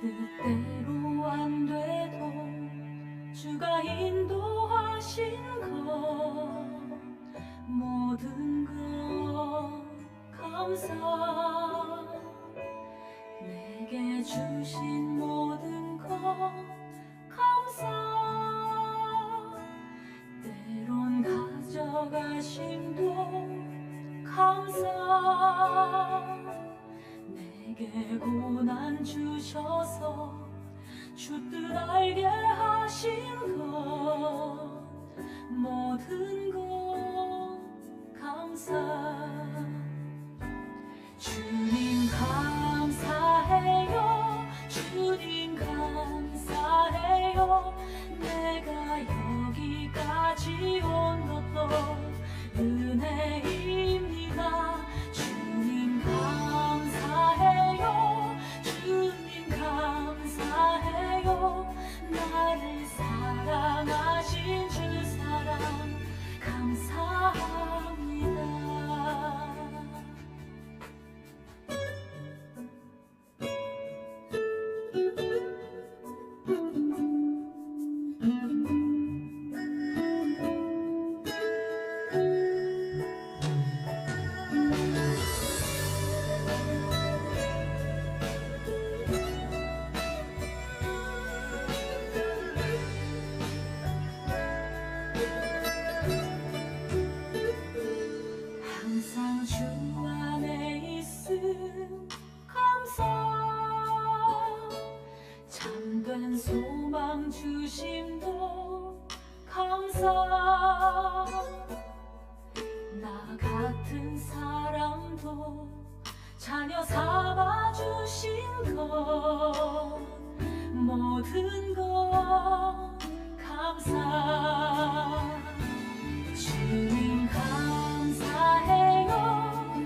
뜻대로 안 돼도 주가 인도하신 것 모든 것 감사. 내게 주신 모든 것 감사. 때론 가져가심도 감사. 내게 고난 주셔서 주 뜻 알게 하신 것 모든 것 감사. 주님 감사해요. 주님 감사해요. 내가 여기까지 온 것도 은혜입니다. 주님 감사해요. 주님 감사해요. 나를 사랑하신 주 사랑 감사합니다. 항상 주 안에 있음 감사. 참된 소망 주심도 감사. 나 같은 사람도 자녀 삼아 주신 것 모든 것 감사. 주님 감사해요.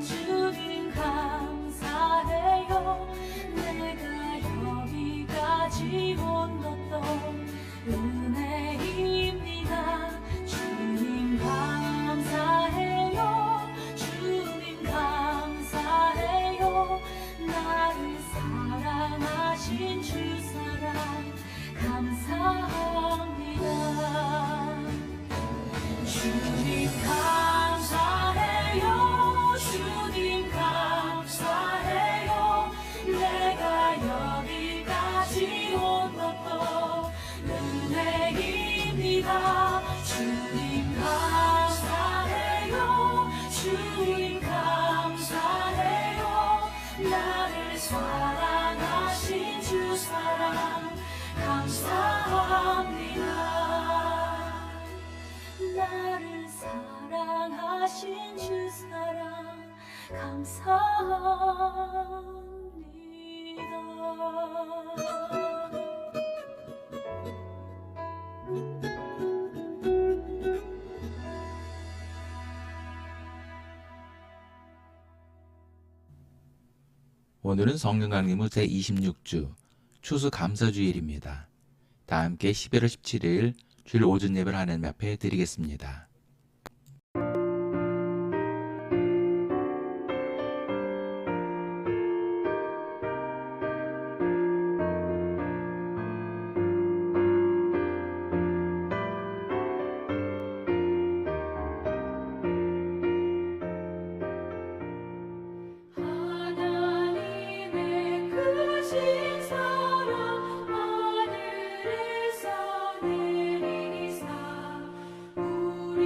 주님 감사해요. 내가 여기까지 온 것도 은혜입니다. 주님 감사해요. 주님 감사해요. 나를 사랑하신 주 사랑 감사합니다. 주님 감사해요. 주님 감사해요. 내가 여기까지 온 것도 은혜입니다. 주님 감사해요. 주님 감사해요. 나를 사랑하신 주 사랑 감사합니다. 나를 사랑하신 주 사랑 감사합니다. 오늘은 성경 강림후 제26주 추수감사주일입니다. 다 함께 11월 17일 주일 오전 예배를 하나님 앞에 드리겠습니다. 하나님의 크신 사랑 하늘에서 내리사 우리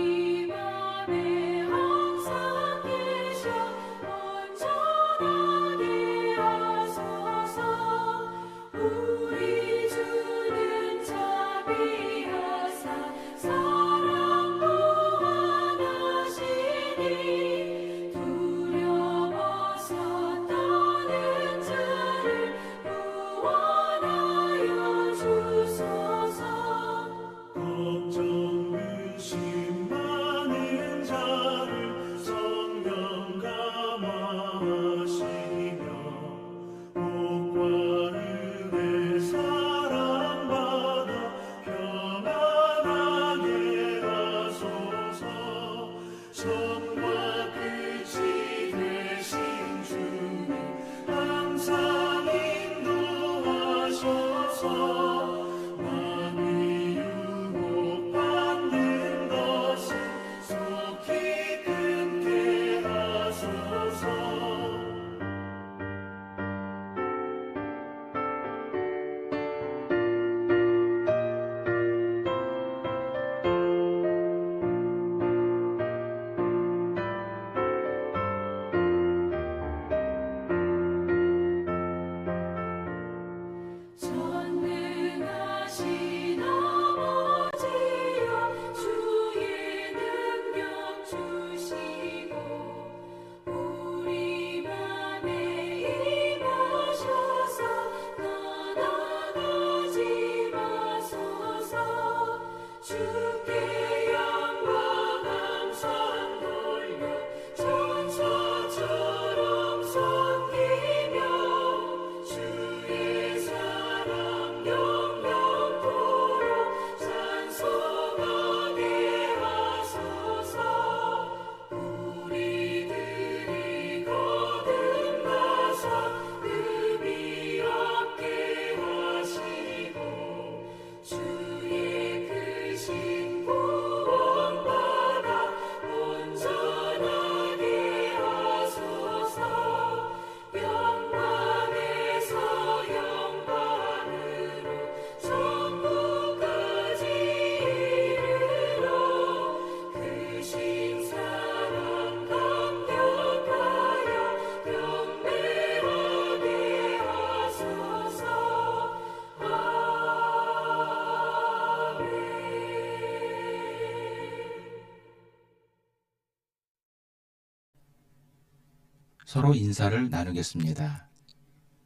서로 인사를 나누겠습니다.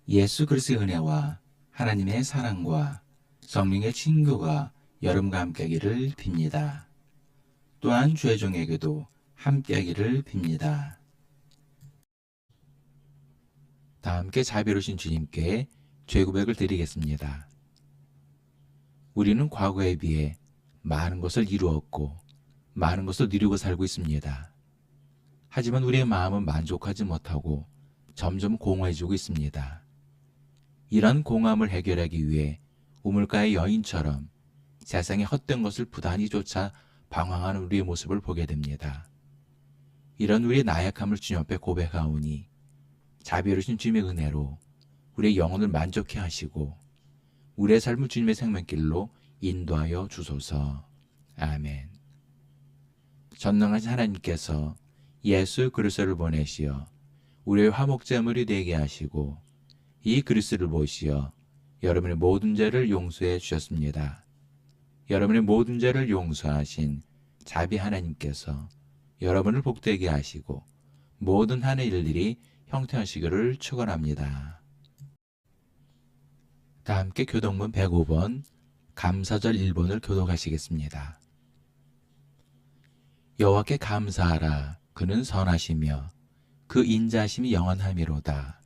예수 그리스도의 은혜와 하나님의 사랑과 성령의 친교가 여러분과 함께하기를 빕니다. 또한 주의 종에게도 함께하기를 빕니다. 다 함께 자비로우신 주님께 죄 고백을 드리겠습니다. 우리는 과거에 비해 많은 것을 이루었고 많은 것을 누리고 살고 있습니다. 하지만 우리의 마음은 만족하지 못하고 점점 공허해지고 있습니다. 이런 공허함을 해결하기 위해 우물가의 여인처럼 세상의 헛된 것을 부단히 쫓아 방황하는 우리의 모습을 보게 됩니다. 이런 우리의 나약함을 주님 앞에 고백하오니 자비로우신 주님의 은혜로 우리의 영혼을 만족해 하시고 우리의 삶을 주님의 생명길로 인도하여 주소서. 아멘. 전능하신 하나님께서 예수 그리스도를 보내시어 우리의 화목제물이 되게 하시고 이 그리스도를 보시어 여러분의 모든 죄를 용서해 주셨습니다. 여러분의 모든 죄를 용서하신 자비 하나님께서 여러분을 복되게 하시고 모든 한해 일일이 형통하시기를 축원합니다. 다 함께 교동문 105번 감사절 1번을 교독하시겠습니다. 여호와께 감사하라. 그는 선하시며 그 인자하심이 영원하미로다.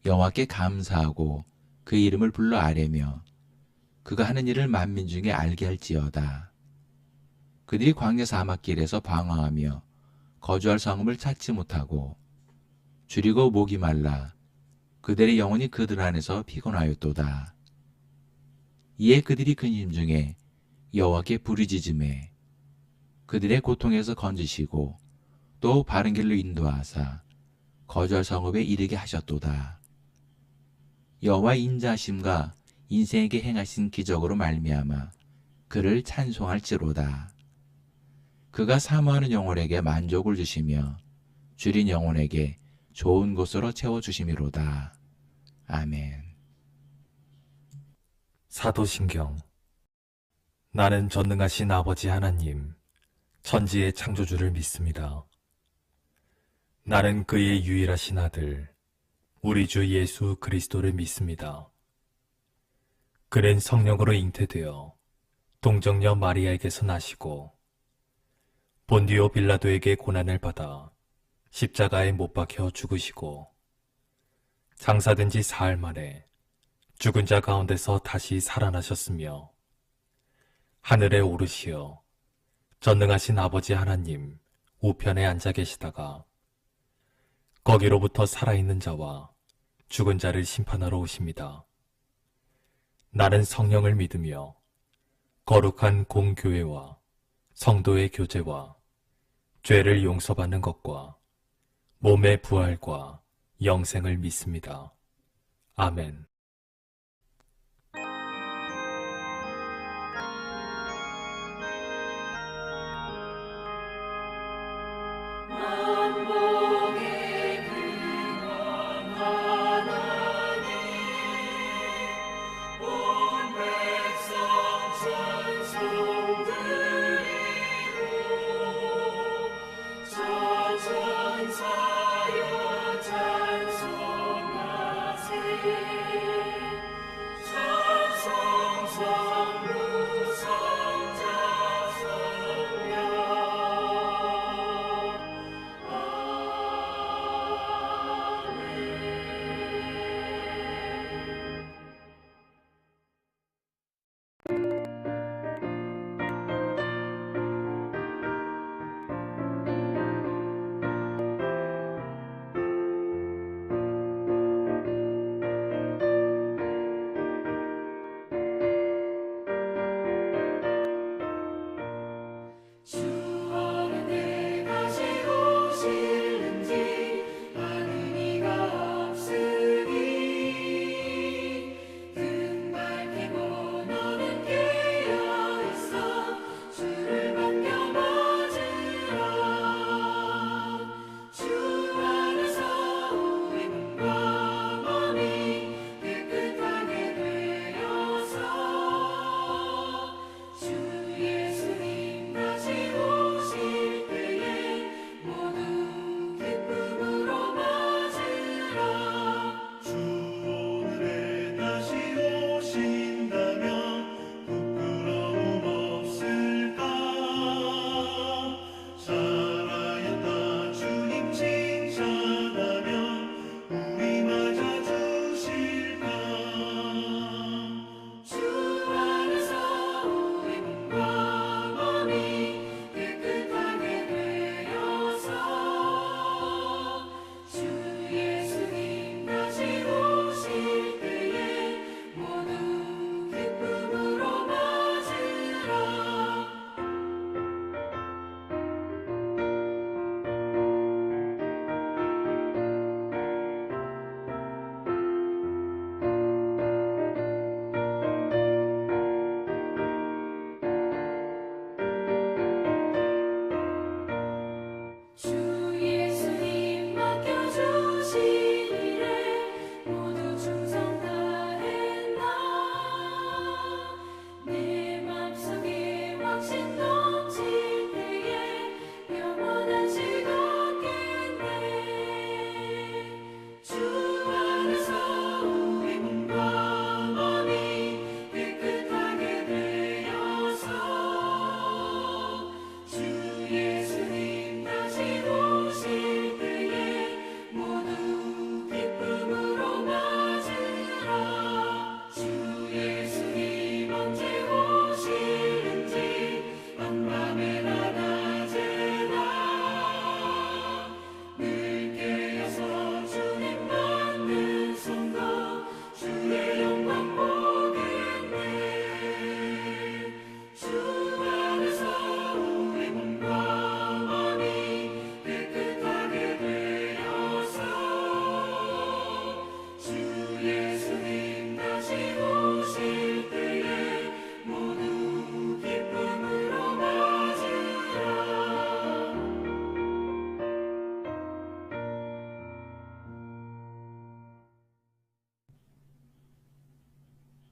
여호와께 감사하고 그 이름을 불러 아뢰며 그가 하는 일을 만민 중에 알게 할지어다. 그들이 광야 사막길에서 방황하며 거주할 성읍을 찾지 못하고 줄이고 목이 말라 그들의 영혼이 그들 안에서 피곤하였도다. 이에 그들이 근심 중에 여호와께 부르짖음에 그들의 고통에서 건지시고 또 바른 길로 인도하사 거주할 성읍에 이르게 하셨도다. 여호와의 인자하심과 인생에게 행하신 기적으로 말미암아 그를 찬송할지로다. 그가 사모하는 영혼에게 만족을 주시며 줄인 영혼에게 좋은 곳으로 채워주심이로다. 아멘. 사도신경. 나는 전능하신 아버지 하나님, 천지의 창조주를 믿습니다. 나는 그의 유일하신 아들, 우리 주 예수 그리스도를 믿습니다. 그는 성령으로 잉태되어 동정녀 마리아에게서 나시고 본디오 빌라도에게 고난을 받아 십자가에 못 박혀 죽으시고 장사된 지 사흘 만에 죽은 자 가운데서 다시 살아나셨으며 하늘에 오르시어 전능하신 아버지 하나님 우편에 앉아 계시다가 거기로부터 살아있는 자와 죽은 자를 심판하러 오십니다. 나는 성령을 믿으며 거룩한 공교회와 성도의 교제와 죄를 용서받는 것과 몸의 부활과 영생을 믿습니다. 아멘. 만복의 근원 하나님 온 백성 찬송 드리고 천천사여 찬송하세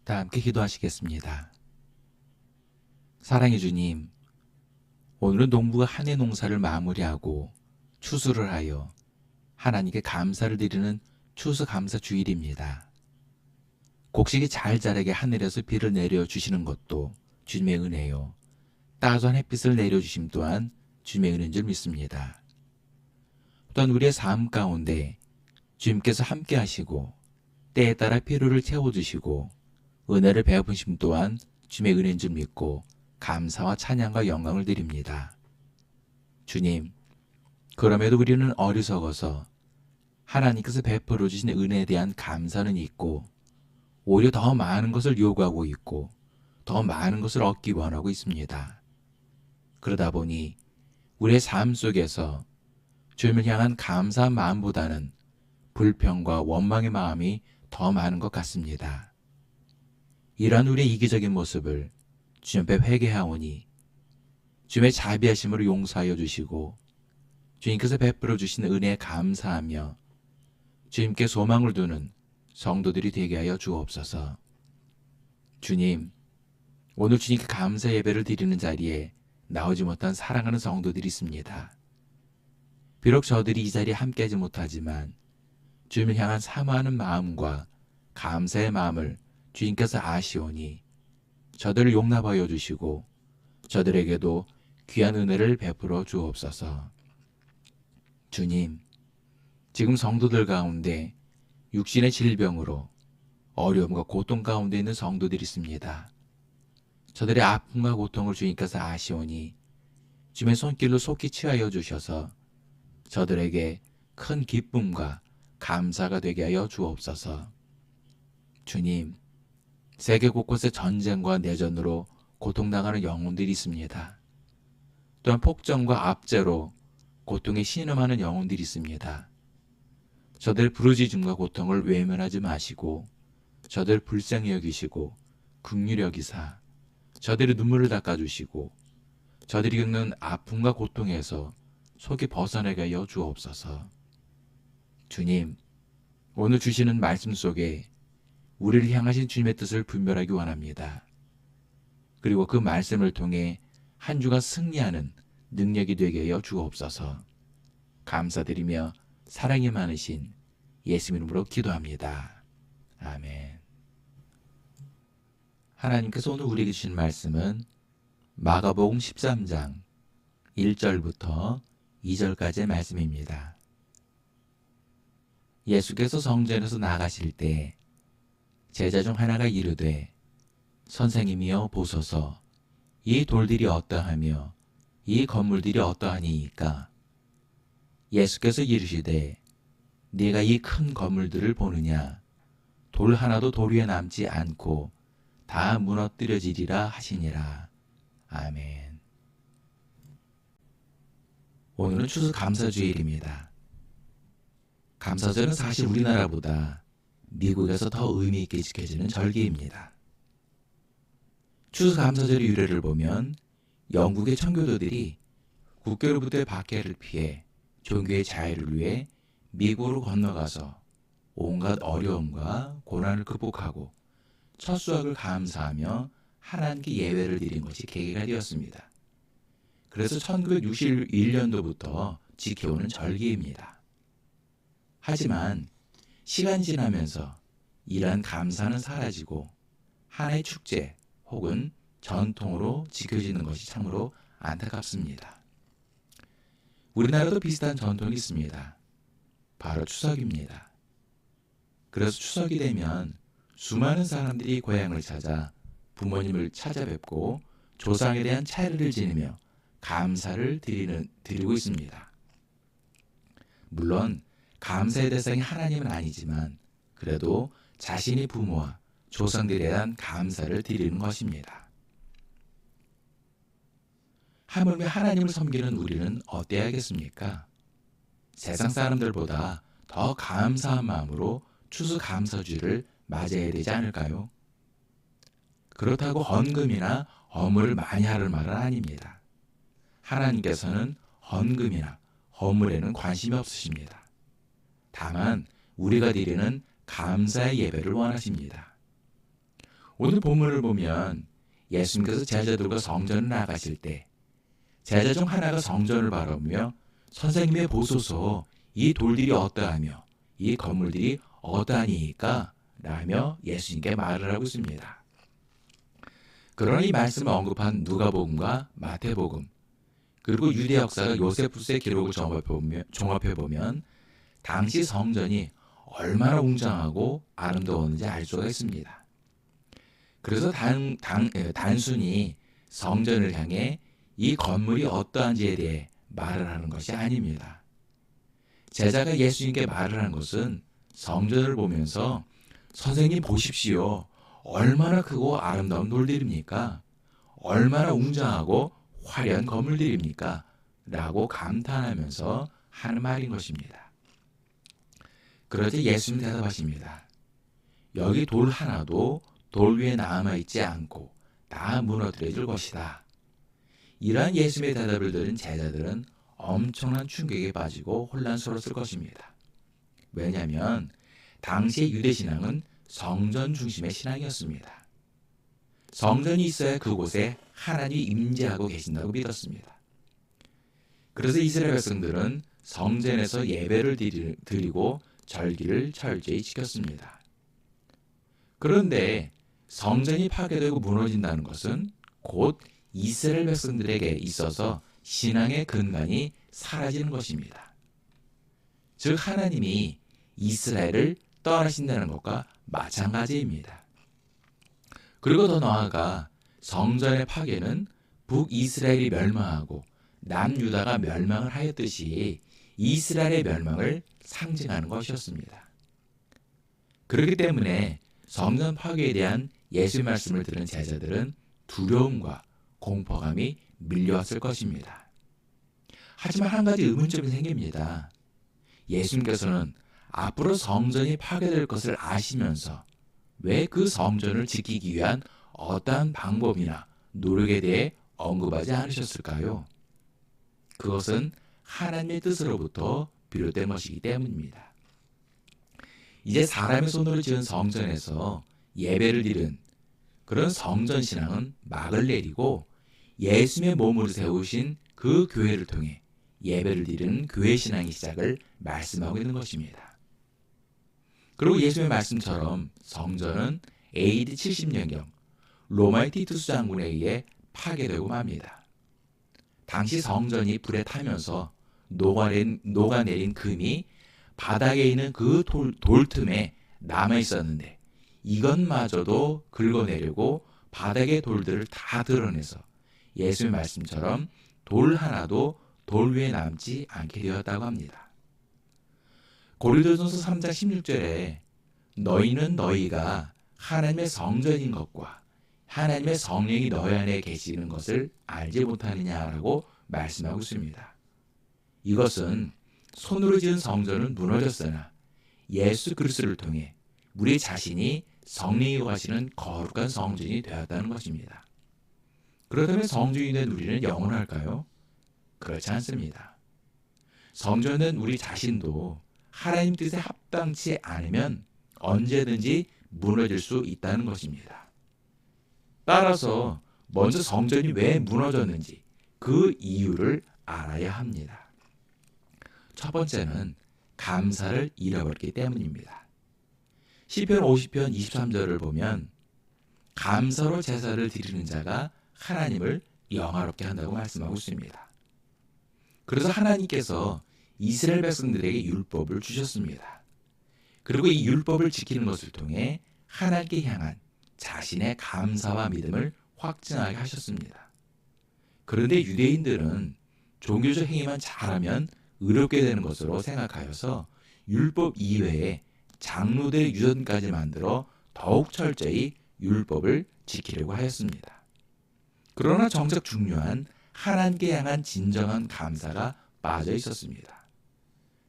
다 함께 기도하시겠습니다. 사랑의 주님, 오늘은 농부가 한 해 농사를 마무리하고 추수를 하여 하나님께 감사를 드리는 추수감사 주일입니다. 곡식이 잘 자라게 하늘에서 비를 내려주시는 것도 주님의 은혜요, 따뜻한 햇빛을 내려주심 또한 주님의 은혜인 줄 믿습니다. 또한 우리의 삶 가운데 주님께서 함께 하시고 때에 따라 필요를 채워주시고 은혜를 베푸심 또한 주님의 은혜인 줄 믿고 감사와 찬양과 영광을 드립니다. 주님, 그럼에도 우리는 어리석어서 하나님께서 베풀어 주신 은혜에 대한 감사는 있고 오히려 더 많은 것을 요구하고 있고 더 많은 것을 얻기 원하고 있습니다. 그러다 보니 우리의 삶 속에서 주님을 향한 감사한 마음보다는 불평과 원망의 마음이 더 많은 것 같습니다. 이러한 우리의 이기적인 모습을 주님 앞에 회개하오니 주님의 자비하심으로 용서하여 주시고 주님께서 베풀어 주신 은혜에 감사하며 주님께 소망을 두는 성도들이 되게 하여 주옵소서. 주님, 오늘 주님께 감사 예배를 드리는 자리에 나오지 못한 사랑하는 성도들이 있습니다. 비록 저들이 이 자리에 함께하지 못하지만 주님을 향한 사모하는 마음과 감사의 마음을 주님께서 아시오니 저들을 용납하여 주시고 저들에게도 귀한 은혜를 베풀어 주옵소서. 주님, 지금 성도들 가운데 육신의 질병으로 어려움과 고통 가운데 있는 성도들이 있습니다. 저들의 아픔과 고통을 주님께서 아시오니 주님의 손길로 속히 취하여 주셔서 저들에게 큰 기쁨과 감사가 되게 하여 주옵소서. 주님, 세계 곳곳에 전쟁과 내전으로 고통당하는 영혼들이 있습니다. 또한 폭정과 압제로 고통에 신음하는 영혼들이 있습니다. 저들 부르짖음과 고통을 외면하지 마시고 저들 불쌍히 여기시고 긍휼히 여기사 저들의 눈물을 닦아주시고 저들이 겪는 아픔과 고통에서 속이 벗어나게 하여 주옵소서. 주님, 오늘 주시는 말씀 속에 우리를 향하신 주님의 뜻을 분별하기 원합니다. 그리고 그 말씀을 통해 한 주간 승리하는 능력이 되게 하여 주옵소서. 감사드리며 사랑이 많으신 예수 이름으로 기도합니다. 아멘. 하나님께서 오늘 우리에게 주신 말씀은 마가복음 13장 1절부터 2절까지의 말씀입니다. 예수께서 성전에서 나가실 때 제자 중 하나가 이르되 선생님이여 보소서 이 돌들이 어떠하며 이 건물들이 어떠하니이까. 예수께서 이르시되 네가 이 큰 건물들을 보느냐. 돌 하나도 돌 위에 남지 않고 다 무너뜨려지리라 하시니라. 아멘. 오늘은 추수감사주일입니다. 감사절은 사실 우리나라보다 미국에서 더 의미 있게 지켜지는 절기입니다. 추수감사절의 유래를 보면 영국의 청교도들이 국교로부터의 박해를 피해 종교의 자유를 위해 미국으로 건너가서 온갖 어려움과 고난을 극복하고 첫 수확을 감사하며 하나님께 예배를 드린 것이 계기가 되었습니다. 그래서 1961년도부터 지켜오는 절기입니다. 하지만 시간이 지나면서 이러한 감사는 사라지고 하나의 축제 혹은 전통으로 지켜지는 것이 참으로 안타깝습니다. 우리나라도 비슷한 전통이 있습니다. 바로 추석입니다. 그래서 추석이 되면 수많은 사람들이 고향을 찾아 부모님을 찾아뵙고 조상에 대한 차례를 지내며 감사를 드리고 있습니다. 물론 감사의 대상이 하나님은 아니지만 그래도 자신의 부모와 조상들에 대한 감사를 드리는 것입니다. 하물며 하나님을 섬기는 우리는 어때야겠습니까? 세상 사람들보다 더 감사한 마음으로 추수감사주를 맞이해야 되지 않을까요? 그렇다고 헌금이나 허물을 많이 하는 말은 아닙니다. 하나님께서는 헌금이나 허물에는 관심이 없으십니다. 다만 우리가 드리는 감사의 예배를 원하십니다. 오늘 본문을 보면 예수님께서 제자들과 성전을 나가실 때 제자 중 하나가 성전을 바라보며 선생님의 보소서 이 돌들이 어떠하며 이 건물들이 어떠하니까 라며 예수님께 말을 하고 있습니다. 그러나 이 말씀을 언급한 누가복음과 마태복음 그리고 유대 역사가 요세푸스의 기록을 종합해보면 당시 성전이 얼마나 웅장하고 아름다웠는지 알 수가 있습니다. 그래서 단순히 성전을 향해 이 건물이 어떠한지에 대해 말을 하는 것이 아닙니다. 제자가 예수님께 말을 한 것은 성전을 보면서 선생님 보십시오. 얼마나 크고 아름다운 돌들입니까? 얼마나 웅장하고 화려한 건물들입니까? 라고 감탄하면서 하는 말인 것입니다. 그러자 예수님 대답하십니다. 여기 돌 하나도 돌 위에 남아있지 않고 다 무너뜨려질 것이다. 이러한 예수님의 대답을 들은 제자들은 엄청난 충격에 빠지고 혼란스러웠을 것입니다. 왜냐하면 당시의 유대신앙은 성전 중심의 신앙이었습니다. 성전이 있어야 그곳에 하나님이 임재하고 계신다고 믿었습니다. 그래서 이스라엘 백성들은 성전에서 예배를 드리고 절기를 철저히 지켰습니다. 그런데 성전이 파괴되고 무너진다는 것은 곧 이스라엘 백성들에게 있어서 신앙의 근간이 사라지는 것입니다. 즉 하나님이 이스라엘을 떠나신다는 것과 마찬가지입니다. 그리고 더 나아가 성전의 파괴는 북이스라엘이 멸망하고 남유다가 멸망을 하였듯이 이스라엘의 멸망을 상징하는 것이었습니다. 그렇기 때문에 성전 파괴에 대한 예수의 말씀을 들은 제자들은 두려움과 공포감이 밀려왔을 것입니다. 하지만 한 가지 의문점이 생깁니다. 예수님께서는 앞으로 성전이 파괴될 것을 아시면서 왜 그 성전을 지키기 위한 어떠한 방법이나 노력에 대해 언급하지 않으셨을까요? 그것은 하나님의 뜻으로부터 비롯된 것이기 때문입니다. 이제 사람의 손으로 지은 성전에서 예배를 드린 그런 성전 신앙은 막을 내리고 예수님의 몸으로 세우신 그 교회를 통해 예배를 드리는 교회 신앙의 시작을 말씀하고 있는 것입니다. 그리고 예수님의 말씀처럼 성전은 AD 70년경 로마의 티투스 장군에 의해 파괴되고 맙니다. 당시 성전이 불에 타면서 녹아내린 금이 바닥에 있는 그 돌 틈에 남아 있었는데 이것마저도 긁어내려고 바닥의 돌들을 다 드러내서 예수의 말씀처럼 돌 하나도 돌 위에 남지 않게 되었다고 합니다. 고린도전서 3장 16절에 너희는 너희가 하나님의 성전인 것과 하나님의 성령이 너희 안에 계시는 것을 알지 못하느냐라고 말씀하고 있습니다. 이것은 손으로 지은 성전은 무너졌으나 예수 그리스도를 통해 우리 자신이 성령이 거하시는 거룩한 성전이 되었다는 것입니다. 그렇다면 성전이 된 우리는 영원할까요? 그렇지 않습니다. 성전은 우리 자신도 하나님 뜻에 합당치 않으면 언제든지 무너질 수 있다는 것입니다. 따라서 먼저 성전이 왜 무너졌는지 그 이유를 알아야 합니다. 첫 번째는 감사를 잃어버렸기 때문입니다. 시편 50편 23절을 보면 감사로 제사를 드리는 자가 하나님을 영화롭게 한다고 말씀하고 있습니다. 그래서 하나님께서 이스라엘 백성들에게 율법을 주셨습니다. 그리고 이 율법을 지키는 것을 통해 하나님께 향한 자신의 감사와 믿음을 확증하게 하셨습니다. 그런데 유대인들은 종교적 행위만 잘하면 의롭게 되는 것으로 생각하여서 율법 이외에 장로들의 유전까지 만들어 더욱 철저히 율법을 지키려고 하였습니다. 그러나 정작 중요한 하나님께 향한 진정한 감사가 빠져 있었습니다.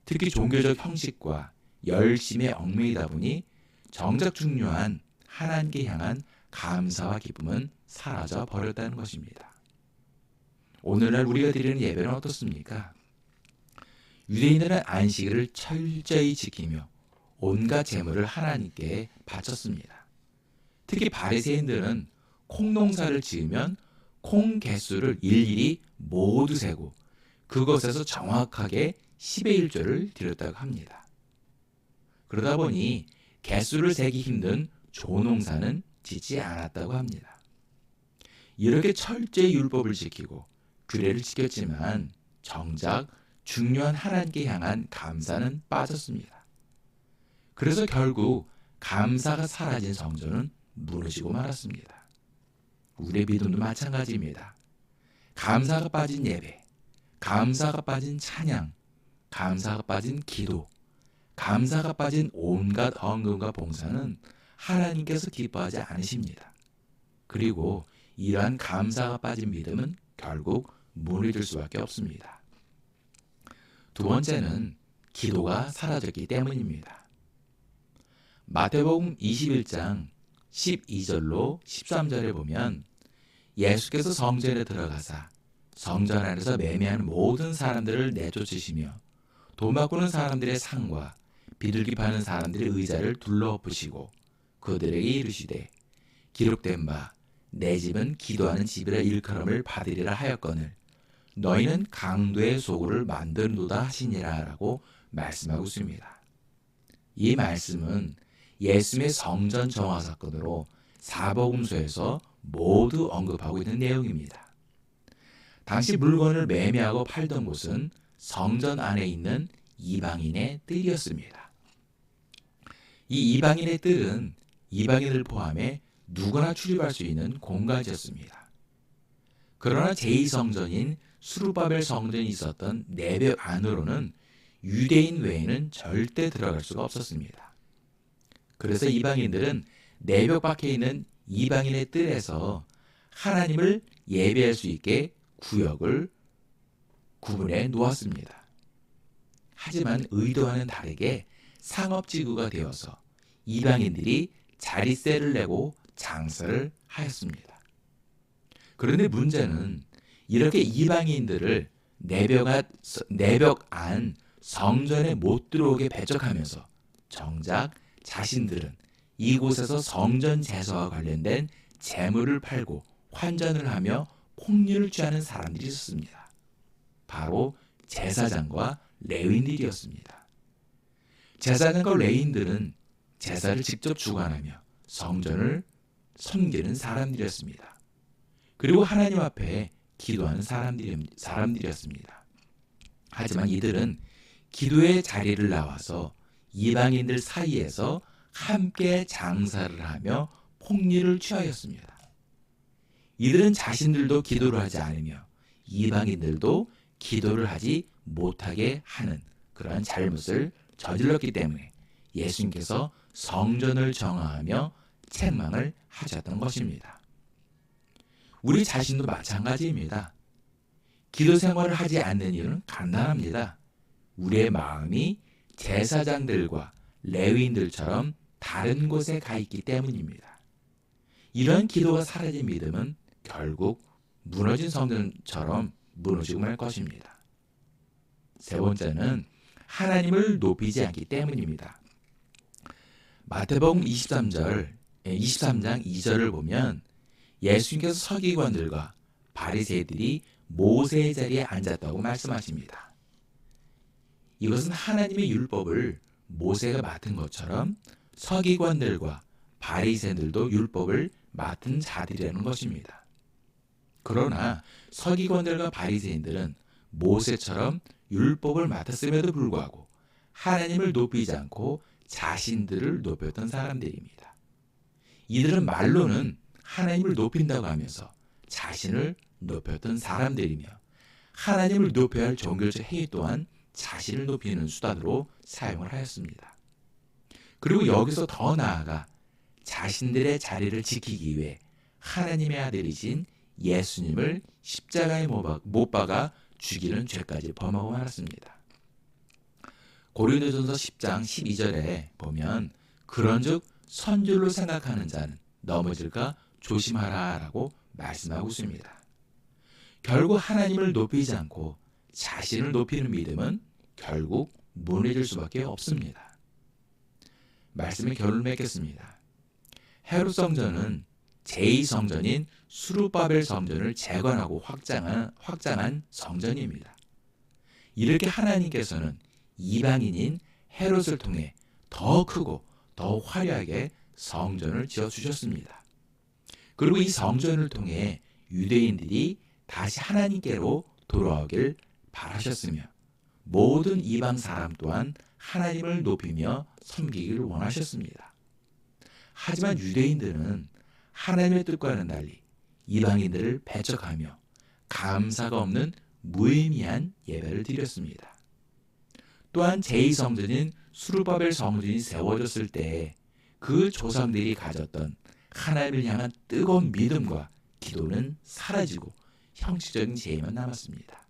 특히 종교적 형식과 열심에 얽매이다 보니 정작 중요한 하나님께 향한 감사와 기쁨은 사라져 버렸다는 것입니다. 오늘날 우리가 드리는 예배는 어떻습니까? 유대인들은 안식일을 철저히 지키며 온갖 제물을 하나님께 바쳤습니다. 특히 바리새인들은 콩 농사를 지으면 콩 개수를 일일이 모두 세고 그것에서 정확하게 10의 1조를 드렸다고 합니다. 그러다 보니 개수를 세기 힘든 조농사는 짓지 않았다고 합니다. 이렇게 철저히 율법을 지키고 규례를 지켰지만 정작 중요한 하나님께 향한 감사는 빠졌습니다. 그래서 결국 감사가 사라진 성전은 무너지고 말았습니다. 우리의 믿음도 마찬가지입니다. 감사가 빠진 예배, 감사가 빠진 찬양, 감사가 빠진 기도, 감사가 빠진 온갖 헌금과 봉사는 하나님께서 기뻐하지 않으십니다. 그리고 이러한 감사가 빠진 믿음은 결국 무너질 수밖에 없습니다. 두 번째는 기도가 사라졌기 때문입니다. 마태복음 21장 12절로 13절에 보면 예수께서 성전에 들어가사 성전 안에서 매매하는 모든 사람들을 내쫓으시며 돈 바꾸는 사람들의 상과 비둘기 파는 사람들의 의자를 둘러엎으시고 그들에게 이르시되 기록된 바 내 집은 기도하는 집이라 일컬음을 받으리라 하였거늘 너희는 강도의 소굴을 만드는도다 하시니라 라고 말씀하고 있습니다. 이 말씀은 예수님의 성전 정화 사건으로 사복음서에서 모두 언급하고 있는 내용입니다. 당시 물건을 매매하고 팔던 곳은 성전 안에 있는 이방인의 뜰이었습니다. 이 이방인의 뜰은 이방인을 포함해 누구나 출입할 수 있는 공간이었습니다. 그러나 제2성전인 수르바벨 성전이 있었던 내벽 안으로는 유대인 외에는 절대 들어갈 수가 없었습니다. 그래서 이방인들은 내벽 밖에 있는 이방인의 뜰에서 하나님을 예배할 수 있게 구역을 구분해 놓았습니다. 하지만 의도와는 다르게 상업지구가 되어서 이방인들이 자리세를 내고 장사를 하였습니다. 그런데 문제는 이렇게 이방인들을 내벽 안 성전에 못 들어오게 배척하면서 정작 자신들은 이곳에서 성전 제사와 관련된 재물을 팔고 환전을 하며 폭리를 취하는 사람들이 있었습니다. 바로 제사장과 레위인들이었습니다. 제사장과 레위인들은 제사를 직접 주관하며 성전을 섬기는 사람들이었습니다. 그리고 하나님 앞에 기도하는 사람들이었습니다. 하지만 이들은 기도의 자리를 나와서 이방인들 사이에서 함께 장사를 하며 폭리를 취하였습니다. 이들은 자신들도 기도를 하지 않으며 이방인들도 기도를 하지 못하게 하는 그러한 잘못을 저질렀기 때문에 예수님께서 성전을 정화하며 책망을 하셨던 것입니다. 우리 자신도 마찬가지입니다. 기도 생활을 하지 않는 이유는 간단합니다. 우리의 마음이 제사장들과 레위인들처럼 다른 곳에 가 있기 때문입니다. 이런 기도가 사라진 믿음은 결국 무너진 성전처럼 무너지고 말 것입니다. 세 번째는 하나님을 높이지 않기 때문입니다. 마태복음 23장 2절을 보면 예수님께서 서기관들과 바리새이들이 모세의 자리에 앉았다고 말씀하십니다. 이것은 하나님의 율법을 모세가 맡은 것처럼 서기관들과 바리새인들도 율법을 맡은 자들이라는 것입니다. 그러나 서기관들과 바리새인들은 모세처럼 율법을 맡았음에도 불구하고 하나님을 높이지 않고 자신들을 높였던 사람들입니다. 이들은 말로는 하나님을 높인다고 하면서 자신을 높였던 사람들이며 하나님을 높여야 할 종교적 행위 또한 자신을 높이는 수단으로 사용을 하였습니다. 그리고 여기서 더 나아가 자신들의 자리를 지키기 위해 하나님의 아들이신 예수님을 십자가에 못 박아 죽이는 죄까지 범하고 말았습니다. 고린도전서 10장 12절에 보면 그런즉 선줄로 생각하는 자는 넘어질까 조심하라 라고 말씀하고 있습니다. 결국 하나님을 높이지 않고 자신을 높이는 믿음은 결국 무너질 수밖에 없습니다. 말씀의 결론을 맺겠습니다. 헤롯 성전은 제2성전인 수르바벨 성전을 재건하고 확장한 성전입니다. 이렇게 하나님께서는 이방인인 헤롯을 통해 더 크고 더 화려하게 성전을 지어주셨습니다. 그리고 이 성전을 통해 유대인들이 다시 하나님께로 돌아오길 바라셨으며 모든 이방 사람 또한 하나님을 높이며 섬기기를 원하셨습니다. 하지만 유대인들은 하나님의 뜻과는 달리 이방인들을 배척하며 감사가 없는 무의미한 예배를 드렸습니다. 또한 제2성전인 수르바벨 성전이 세워졌을 때 그 조상들이 가졌던 하나님을 향한 뜨거운 믿음과 기도는 사라지고 형식적인 제의만 남았습니다.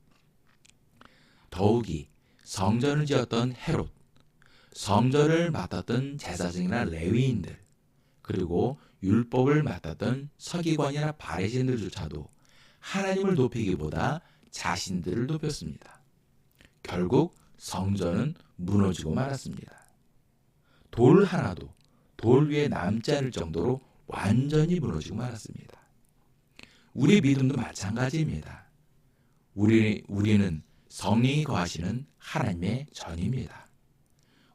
더욱이 성전을 지었던 헤롯, 성전을 맡았던 제사장이나 레위인들, 그리고 율법을 맡았던 서기관이나 바리새인들조차도 하나님을 높이기보다 자신들을 높였습니다. 결국 성전은 무너지고 말았습니다. 돌 하나도 돌 위에 남지 않을 정도로 완전히 무너지고 말았습니다. 우리의 믿음도 마찬가지입니다. 우리는 성령이 거하시는 하나님의 전입니다.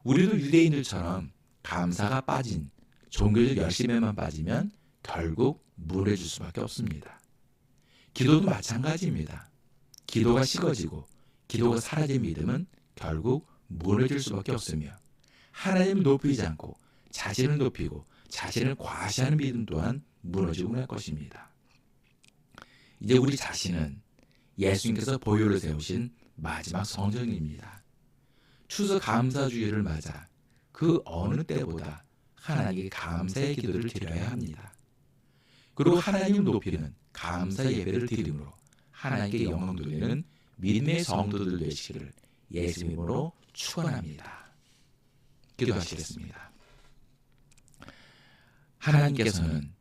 우리도 유대인들처럼 감사가 빠진 종교적 열심에만 빠지면 결국 무너질 수밖에 없습니다. 기도도 마찬가지입니다. 기도가 식어지고 기도가 사라진 믿음은 결국 무너질 수밖에 없으며 하나님을 높이지 않고 자신을 높이고 자신을 과시하는 믿음 또한 무너지고 말 것입니다. 이제 우리 자신은 예수님께서 보혈로 세우신 마지막 성전입니다. 추수감사주일을 맞아 그 어느 때보다 하나님께 감사의 기도를 드려야 합니다. 그리고 하나님을 높이는 감사 예배를 드림으로 하나님께 영광 돌리는 믿음의 성도들 되시기를 예수 이름으로 축원합니다. 기도하시겠습니다. 하나님께서는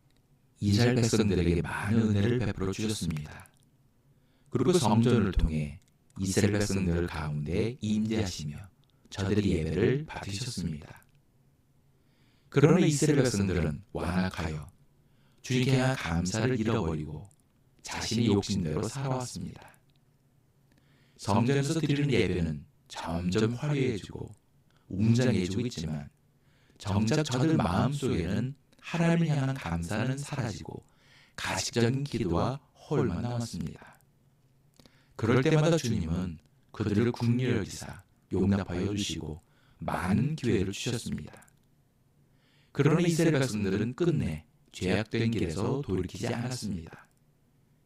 이스라엘 백성들에게 많은 은혜를 베풀어 주셨습니다. 그리고 성전을 통해 이스라엘 백성들 가운데 임재하시며 저들의 예배를 받으셨습니다. 그러나 이스라엘 백성들은 완악하여 주님께 향한 감사를 잃어버리고 자신의 욕심대로 살아왔습니다. 성전에서 드리는 예배는 점점 화려해지고 웅장해지고 있지만 정작 저들 마음속에는 하나님을 향한 감사는 사라지고 가식적인 기도와 허울만 남았습니다. 그럴 때마다 주님은 그들을 긍휼히 여기사 용납하여 주시고 많은 기회를 주셨습니다. 그러나 이스라엘 백성들은 끝내 죄악된 길에서 돌이키지 않았습니다.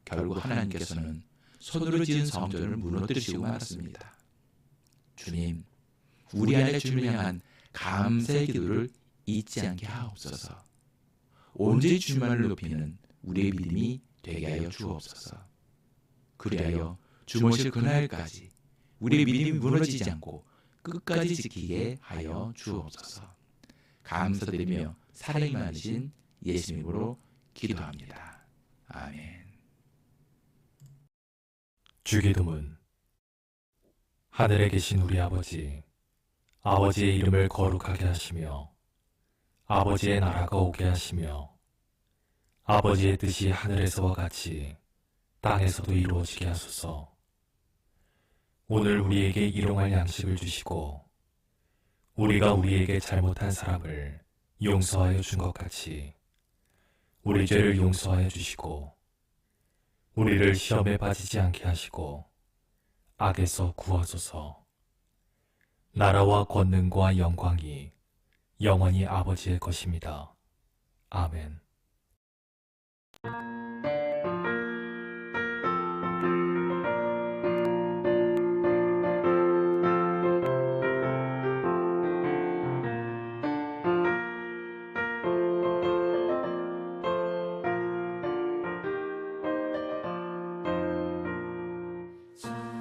결국 하나님께서는 손으로 지은 성전을 무너뜨리시고 말았습니다. 주님, 우리 안에 주님을 향한 감사의 기도를 잊지 않게 하옵소서. 온전히 주님만을 높이는 우리의 믿음이 되게 하여 주옵소서. 그리하여 주무실 그날까지 우리의 믿음이 무너지지 않고 끝까지 지키게 하여 주옵소서. 감사드리며 사랑이 많으신 예수님으로 기도합니다. 아멘. 주기도문. 하늘에 계신 우리 아버지, 아버지의 이름을 거룩하게 하시며 아버지의 나라가 오게 하시며 아버지의 뜻이 하늘에서와 같이 땅에서도 이루어지게 하소서. 오늘 우리에게 일용할 양식을 주시고 우리가 우리에게 잘못한 사람을 용서하여 준 것 같이 우리 죄를 용서하여 주시고 우리를 시험에 빠지지 않게 하시고 악에서 구하소서. 나라와 권능과 영광이 영원히 아버지의 것입니다. 아멘.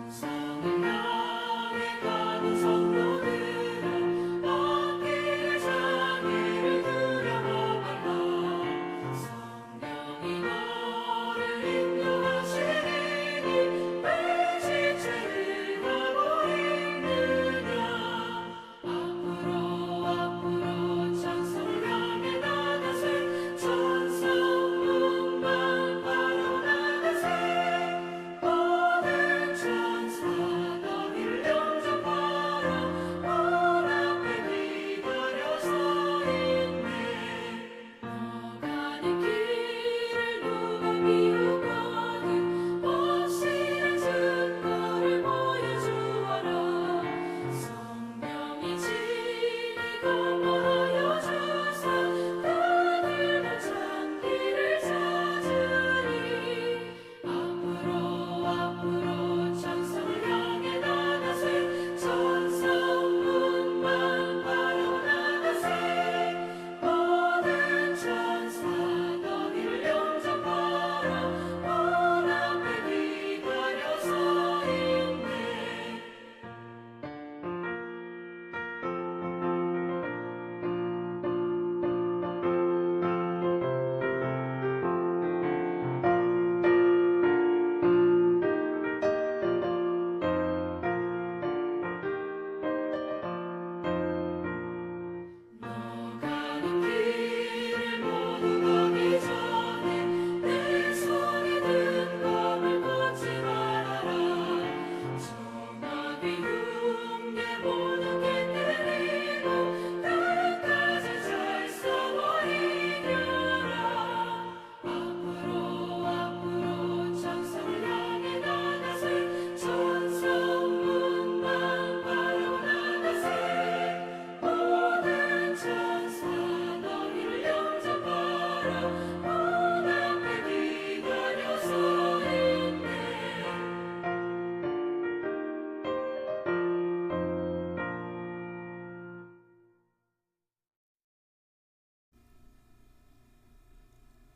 성을 향해 가는 성도들아 어깨에 자기를 들여놓아라. 성령이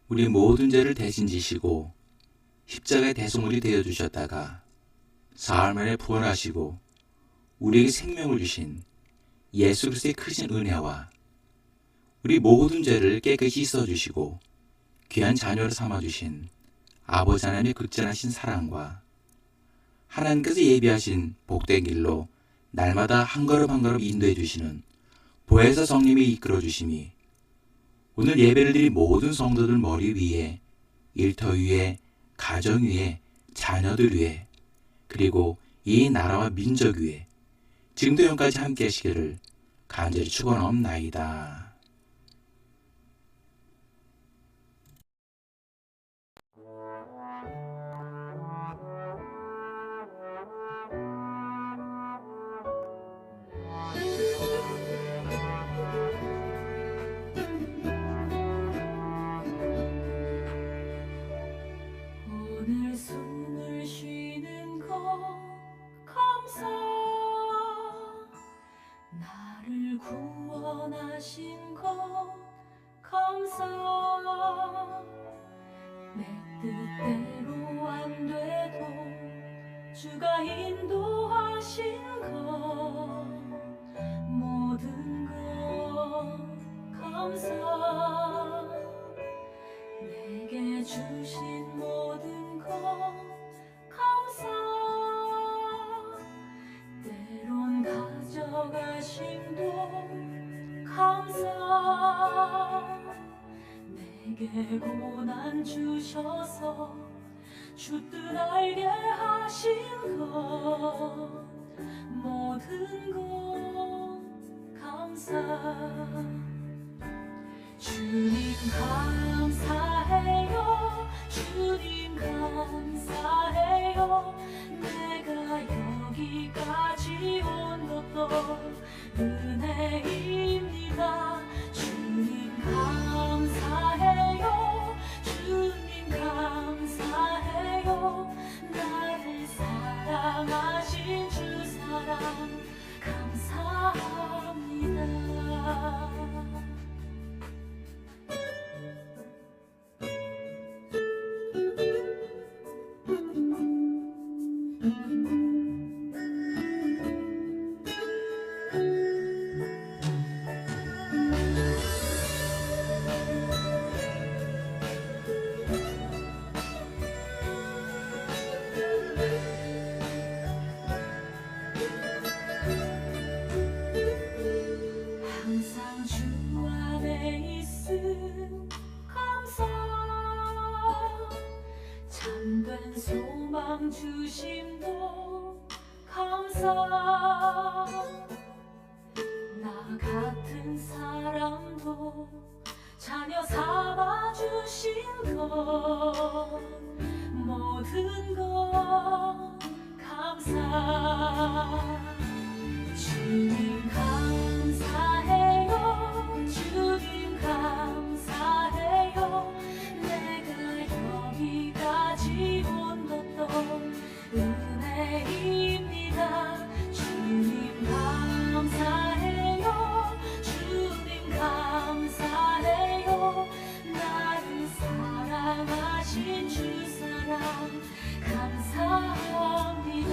우리 모든 죄를 대신 지시고 십자가의 대속물이 되어주셨다가 사흘 만에 부활하시고 우리에게 생명을 주신 예수 그리스도의 크신 은혜와 우리 모든 죄를 깨끗이 씻어주시고 귀한 자녀로 삼아주신 아버지 하나님의 극진하신 사랑과 하나님께서 예비하신 복된 길로 날마다 한 걸음 한 걸음 인도해 주시는 보혜사 성님이 이끌어 주심이 오늘 예배를 드린 모든 성도들 머리 위에, 일터 위에, 가정 위에, 자녀들 위에, 그리고 이 나라와 민족 위에 지금도 영까지 함께 하시기를 간절히 축원하옵나이다. 오늘 숨을 쉬는 것 감사 나를 구원하신 것 감사 내 뜻대로 안 돼도 주가 인도하신 것 모든 것 감사 내게 주신 모든 것 감사 때론 가져가심도 감사 내게 고난 주셔서 주 뜻 알게 하신 것 모든 것 감사 주님 감사해요 주님 감사해요 내가 여기까지 온 것도 은혜입니다 주님 감사해요 주님 감사해요 나를 사랑하신 주 사랑 감사합니다 항상 주 안에 있음 감사 참된 소망 주심도 감사 나 같은 사람도 자녀 삼아 주신 것 모든 것 감사 주님 감사해요 주님 감사해요 내가 여기까지 온 것도 은혜입니다 주님 감사해요 주님 감사해요 나를 사랑하신 주 사랑 감사합니다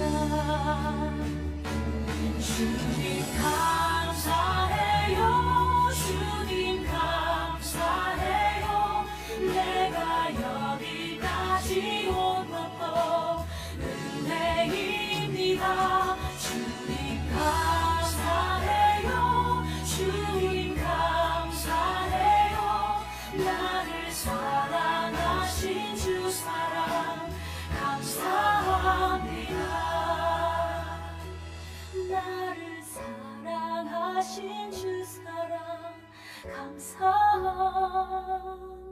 주님 감사해요 주님 감사해요 내가 여기까지 온 것도 은혜입니다 주님 감사해요 주님 감사해요 나를 사랑하신 주 사랑 감사합니다 나를 사랑하신 주 사랑 감사합니다